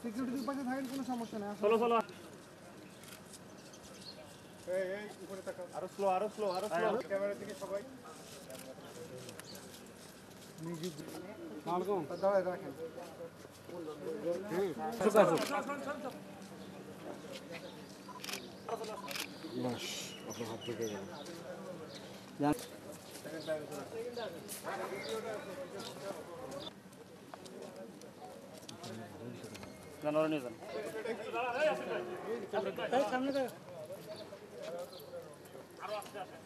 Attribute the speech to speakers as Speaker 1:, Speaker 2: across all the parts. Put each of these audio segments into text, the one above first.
Speaker 1: সিকিউরিটির পাশে থাকেন, কোনো সমস্যা নেই।
Speaker 2: চলো চলো,
Speaker 1: এই উপরে তাকাও, আরো স্লো, আরো স্লো, আরো স্লো। ক্যামেরার দিকে সবাই মিউজিক মালকম দাঁড়ায় রাখেন। বাস আপনার হাত থেকে গেল।
Speaker 2: জানোয়ার নিয়ে যান।
Speaker 1: সামনে থেকে
Speaker 2: আরো আসতে আসে।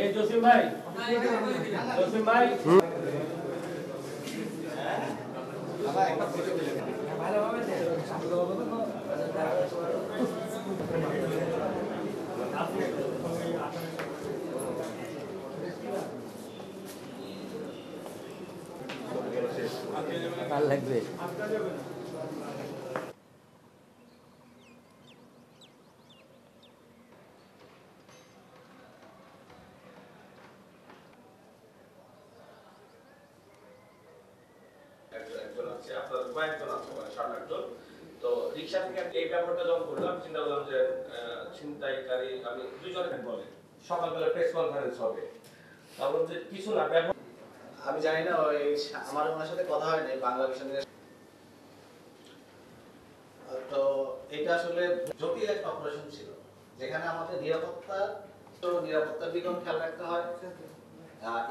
Speaker 3: এই জসিম ভাই, জসিম ভাই
Speaker 4: কাল লাগবে।
Speaker 3: তো রিক্সা থেকে এই ব্যাপারটা যখন করলাম, চিন্তা করলাম যে ছিনতাইকারী আমি দুইজনে বলে সকালবেলা প্রেস কনফারেন্স হবে, তারপর যে কিছু না
Speaker 5: আমি জানি না, ওই আমার ওনার সাথে কথা হয় নাই বাংলাদেশের। তো এটা আসলে জটিল একটা অপারেশন ছিল, যেখানে আমাদের নিরাপত্তার দিকেও খেয়াল রাখতে হয়।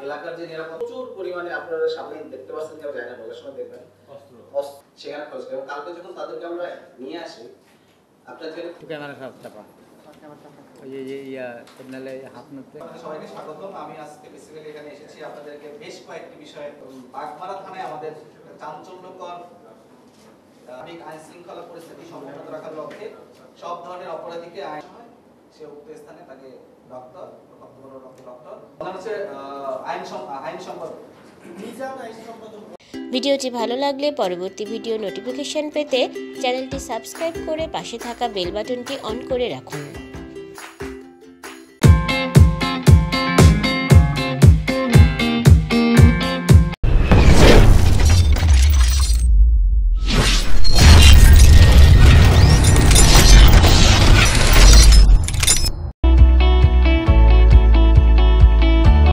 Speaker 5: এলাকার যে নিরাপত্তা প্রচুর পরিমাণে আপনারা সামনে দেখতে পাচ্ছেন, কেউ যায় না, বলার সময় দেখবেন সেখানে খোঁজ। এবং কালকে যখন তাদেরকে আমরা নিয়ে আসি, আপনার যে
Speaker 4: ক্যামেরা খারাপ চাপা ওই যে সিগন্যালে হাত নাড়তে।
Speaker 5: সবাইকে স্বাগতম। আমি আজকে বেসিক্যালি এখানে এসেছি আপনাদেরকে বেশ কয়েকটি বিষয়ে, বাগমারা থানায় আমাদের চাঞ্চল্যকর আইন শৃঙ্খলা পরিস্থিতি সমুন্নত রাখার লক্ষ্যে সব ধরনের অপরাধীকে সে উক্ত স্থানে তাকে ডক্টর আইন সম্পাদক।
Speaker 6: ভিডিওটি ভালো লাগলে পরবর্তী ভিডিও নোটিফিকেশন পেতে চ্যানেলটি সাবস্ক্রাইব করে পাশে থাকা বেল বাটনটি অন করে রাখুন।